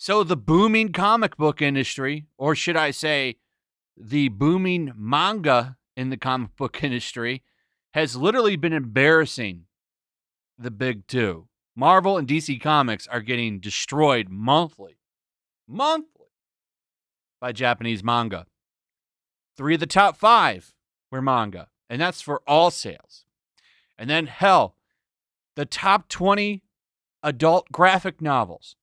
So the booming comic book industry, or should I say the booming manga in the comic book industry, has literally been embarrassing the big two. Marvel and DC Comics are getting destroyed monthly by Japanese manga. 3 of the top 5 were manga, and that's for all sales. And then, hell, the top 20 adult graphic novels,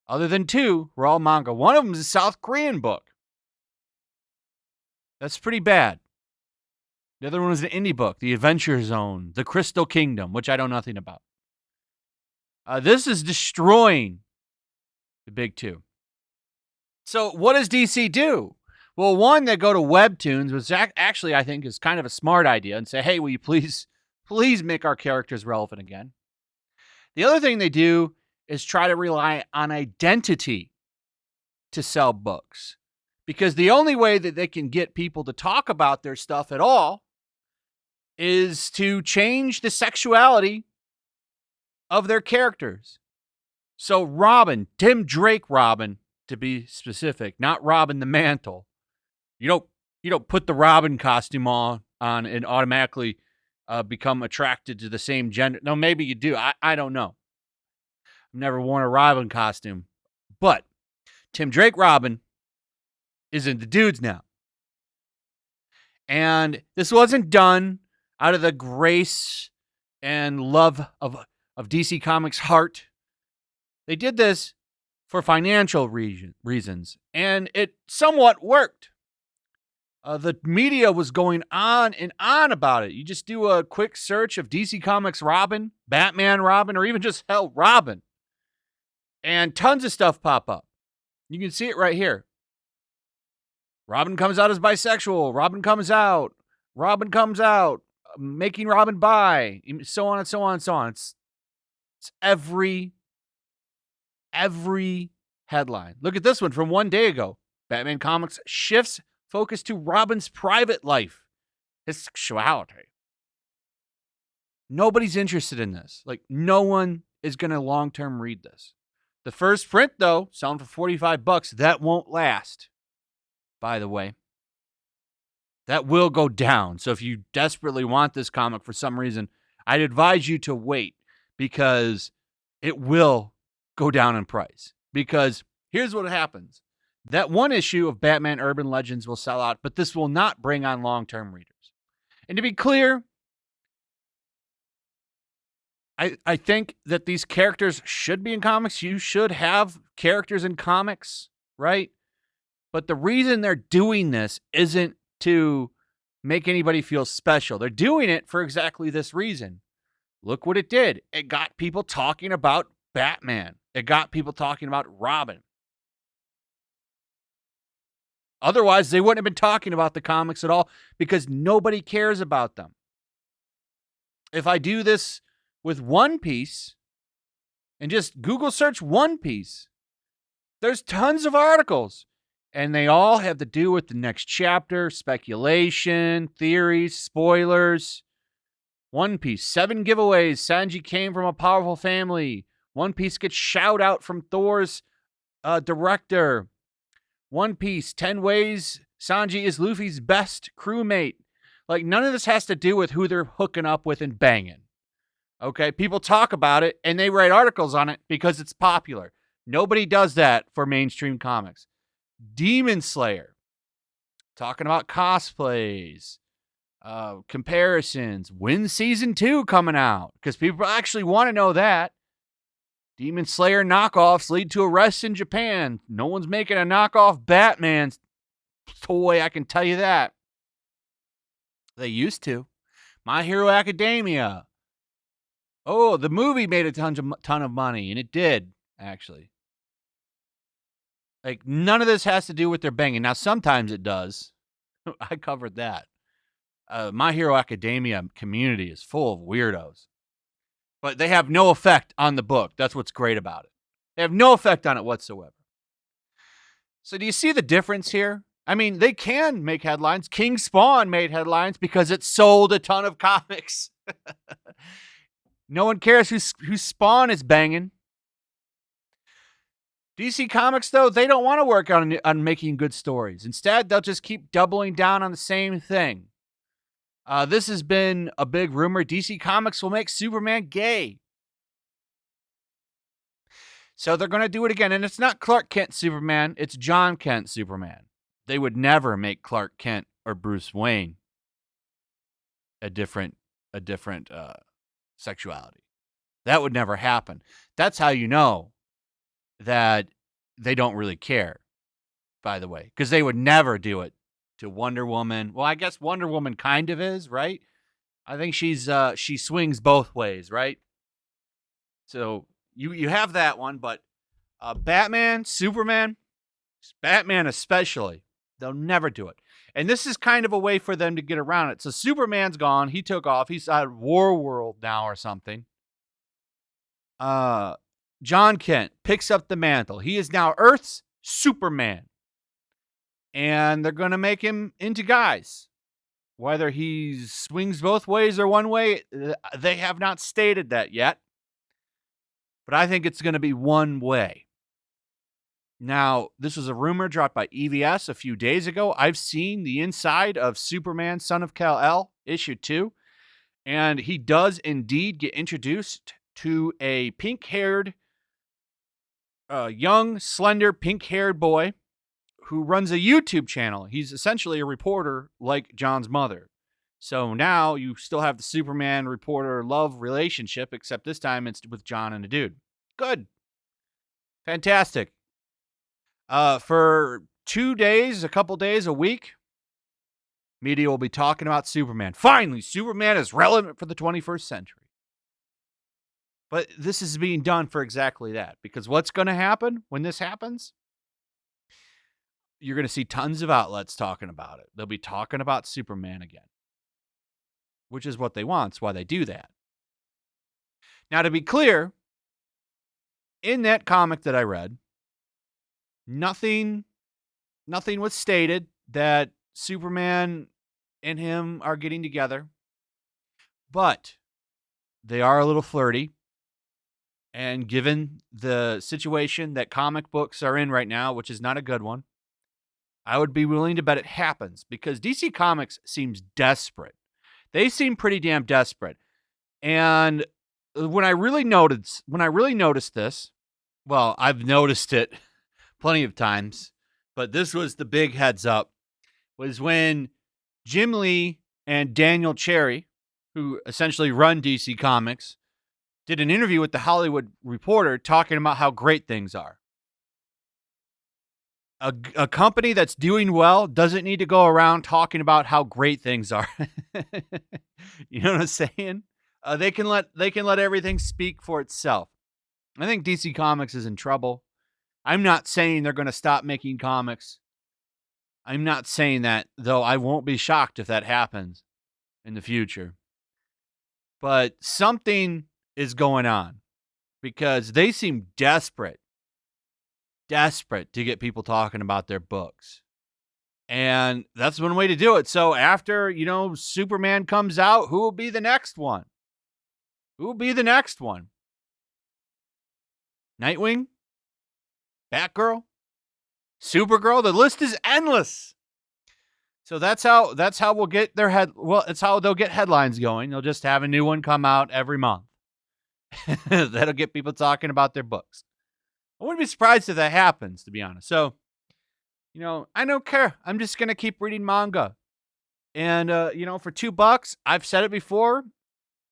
other than 2, were all manga. One of them is a South Korean book. That's pretty bad. The other one was an indie book, The Adventure Zone, The Crystal Kingdom, which I know nothing about. This is destroying the big two. So what does DC do? Well, one, they go to Webtoons, which actually I think is kind of a smart idea, and say, hey, will you please make our characters relevant again? The other thing they do is try to rely on identity to sell books. Because the only way that they can get people to talk about their stuff at all is to change the sexuality of their characters. So Robin, Tim Drake Robin, to be specific, not Robin the Mantle. You don't put the Robin costume on and automatically become attracted to the same gender. No, maybe you do. I don't know. I've never worn a Robin costume. But Tim Drake Robin is into dudes now. And this wasn't done out of the grace and love of DC Comics' heart. They did this for financial reasons, and it somewhat worked. The media was going on and on about it. You just do a quick search of DC Comics Robin, Batman Robin, or even just hell Robin, and tons of stuff pop up. You can see it right here. Robin comes out as bisexual. Robin comes out, making Robin bi, so on and so on and so on. It's every headline. Look at this one from one day ago. Batman Comics shifts focus to Robin's private life, his sexuality. Nobody's interested in this. Like, no one is going to long-term read this. The first print, though, selling for $45. That won't last, by the way. That will go down. So if you desperately want this comic for some reason, I'd advise you to wait, because it will go down in price. Because here's what happens. That one issue of Batman Urban Legends will sell out, but this will not bring on long-term readers. And to be clear, I think that these characters should be in comics. You should have characters in comics, right? But the reason they're doing this isn't to make anybody feel special. They're doing it for exactly this reason. Look what it did. It got people talking about Batman. It got people talking about Robin. Otherwise, they wouldn't have been talking about the comics at all, because nobody cares about them. If I do this with One Piece and just Google search One Piece, there's tons of articles, and they all have to do with the next chapter, speculation, theories, spoilers. One Piece, 7 giveaways. Sanji came from a powerful family. One Piece gets shout out from Thor's director. One Piece, 10 ways Sanji is Luffy's best crewmate. Like, none of this has to do with who they're hooking up with and banging. Okay? People talk about it, and they write articles on it because it's popular. Nobody does that for mainstream comics. Demon Slayer, talking about cosplays, comparisons. When's season 2 coming out? Because people actually want to know that. Demon Slayer knockoffs lead to arrests in Japan. No one's making a knockoff Batman toy, I can tell you that. They used to. My Hero Academia. Oh, the movie made a ton of money, and it did, actually. Like, none of this has to do with their banging. Now, sometimes it does. I covered that. My Hero Academia community is full of weirdos. But they have no effect on the book. That's what's great about it. They have no effect on it whatsoever. So do you see the difference here? I mean, they can make headlines. King Spawn made headlines because it sold a ton of comics. No one cares who Spawn is banging. DC Comics, though, they don't want to work on making good stories. Instead, they'll just keep doubling down on the same thing. This has been a big rumor. DC Comics will make Superman gay. So they're going to do it again. And it's not Clark Kent Superman. It's Jon Kent Superman. They would never make Clark Kent or Bruce Wayne a different sexuality. That would never happen. That's how you know that they don't really care, by the way, because they would never do it to Wonder Woman. Well, I guess Wonder Woman kind of is, right? I think she swings both ways, right? So you have that one, but Batman, Superman, Batman especially, they'll never do it. And this is kind of a way for them to get around it. So Superman's gone. He took off. He's at War World now or something. Jon Kent picks up the mantle. He is now Earth's Superman. And they're going to make him into guys. Whether he swings both ways or one way, they have not stated that yet. But I think it's going to be one way. Now, this was a rumor dropped by EVS a few days ago. I've seen the inside of Superman, Son of Kal-El, issue 2. And he does indeed get introduced to a pink-haired, young, slender, pink-haired boy who runs a YouTube channel. He's essentially a reporter like John's mother. So now you still have the Superman reporter love relationship, except this time it's with John and a dude. Good. Fantastic. For 2 days, a couple days, a week, media will be talking about Superman. Finally, Superman is relevant for the 21st century. But this is being done for exactly that. Because what's going to happen when this happens? You're going to see tons of outlets talking about it. They'll be talking about Superman again. Which is what they want. It's why they do that. Now, to be clear, in that comic that I read, nothing was stated that Superman and him are getting together. But they are a little flirty. And given the situation that comic books are in right now, which is not a good one, I would be willing to bet it happens because DC Comics seems desperate. They seem pretty damn desperate. And when I really noticed this, well, I've noticed it plenty of times, but this was the big heads up, was when Jim Lee and Daniel Cherry, who essentially run DC Comics, did an interview with the Hollywood Reporter talking about how great things are. A company that's doing well doesn't need to go around talking about how great things are. You know what I'm saying? They can let everything speak for itself. I think DC Comics is in trouble. I'm not saying they're going to stop making comics. I'm not saying that, though I won't be shocked if that happens in the future. But something is going on because they seem desperate to get people talking about their books. And that's one way to do it. So after, Superman comes out, who will be the next one? Nightwing? Batgirl? Supergirl? The list is endless. So that's how we'll get it's how they'll get headlines going. They'll just have a new one come out every month. That'll get people talking about their books. I wouldn't be surprised if that happens, to be honest. So, I don't care. I'm just going to keep reading manga. And, for $2, I've said it before,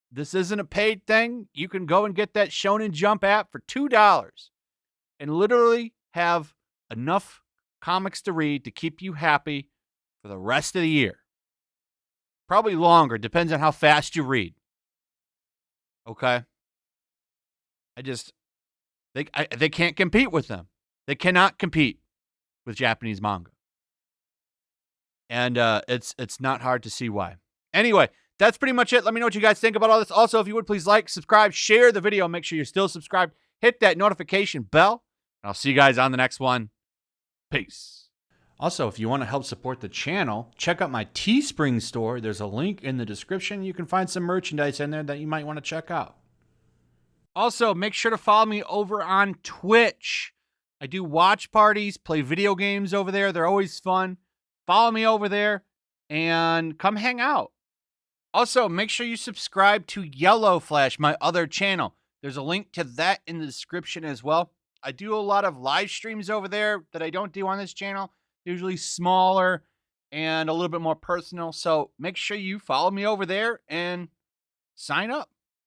this isn't a paid thing. You can go and get that Shonen Jump app for $2 and literally have enough comics to read to keep you happy for the rest of the year. Probably longer, depends on how fast you read. Okay? They can't compete with them. They cannot compete with Japanese manga. And it's not hard to see why. Anyway, that's pretty much it. Let me know what you guys think about all this. Also, if you would, please like, subscribe, share the video. Make sure you're still subscribed. Hit that notification bell. And I'll see you guys on the next one. Peace. Also, if you want to help support the channel, check out my Teespring store. There's a link in the description. You can find some merchandise in there that you might want to check out. Also, make sure to follow me over on Twitch. I do watch parties, play video games over there. They're always fun. Follow me over there and come hang out. Also, make sure you subscribe to YellowFlash, my other channel. There's a link to that in the description as well. I do a lot of live streams over there that I don't do on this channel, usually smaller and a little bit more personal. So make sure you follow me over there and sign up.